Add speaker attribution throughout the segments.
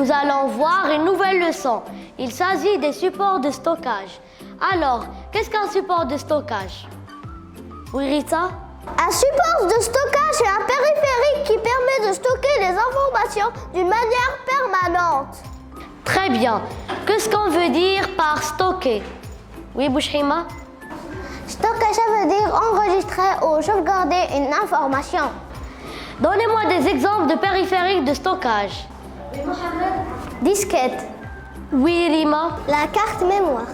Speaker 1: Nous allons voir une nouvelle leçon. Il s'agit des supports de stockage. Alors, qu'est-ce qu'un support de stockage? Oui, Rita?
Speaker 2: Un support de stockage est un périphérique qui permet de stocker les informations d'une manière permanente.
Speaker 1: Très bien. Qu'est-ce qu'on veut dire par stocker? Oui, Bouchima?
Speaker 2: Stocker, ça veut dire enregistrer ou sauvegarder une information.
Speaker 1: Donnez-moi des exemples de périphériques de stockage.
Speaker 2: Oui, Mohamed. Disquette.
Speaker 1: Oui, Rima?
Speaker 2: La carte mémoire.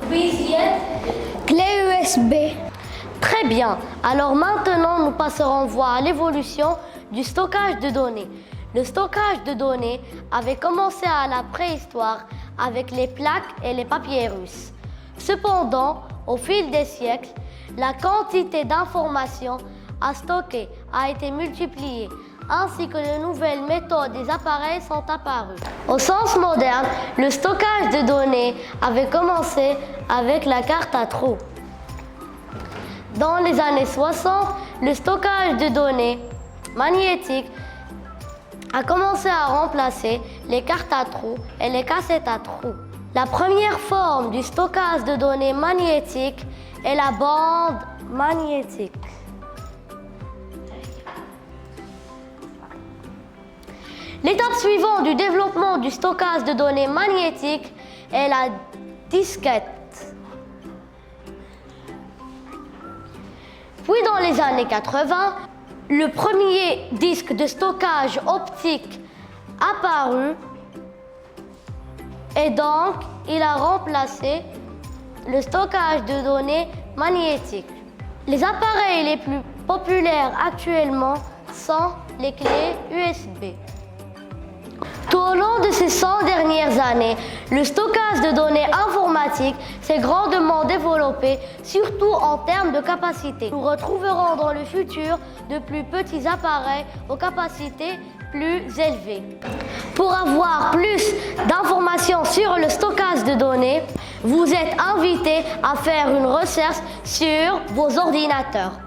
Speaker 1: Oui, Zied?
Speaker 2: Clé USB.
Speaker 1: Très bien. Alors maintenant, nous passerons voir l'évolution du stockage de données. Le stockage de données avait commencé à la préhistoire avec les plaques et les papyrus. Cependant, au fil des siècles, la quantité d'informations à stocker a été multipliée, ainsi que de nouvelles méthodes des appareils sont apparues. Au sens moderne, le stockage de données avait commencé avec la carte à trous. Dans les années 60, le stockage de données magnétiques a commencé à remplacer les cartes à trous et les cassettes à trous. La première forme du stockage de données magnétiques est la bande magnétique. L'étape suivante du développement du stockage de données magnétiques est la disquette. Puis dans les années 80, le premier disque de stockage optique apparu et donc il a remplacé le stockage de données magnétiques. Les appareils les plus populaires actuellement sont les clés USB. Tout au long de ces 100 dernières années, le stockage de données informatiques s'est grandement développé, surtout en termes de capacité. Nous retrouverons dans le futur de plus petits appareils aux capacités plus élevées. Pour avoir plus d'informations sur le stockage de données, vous êtes invité à faire une recherche sur vos ordinateurs.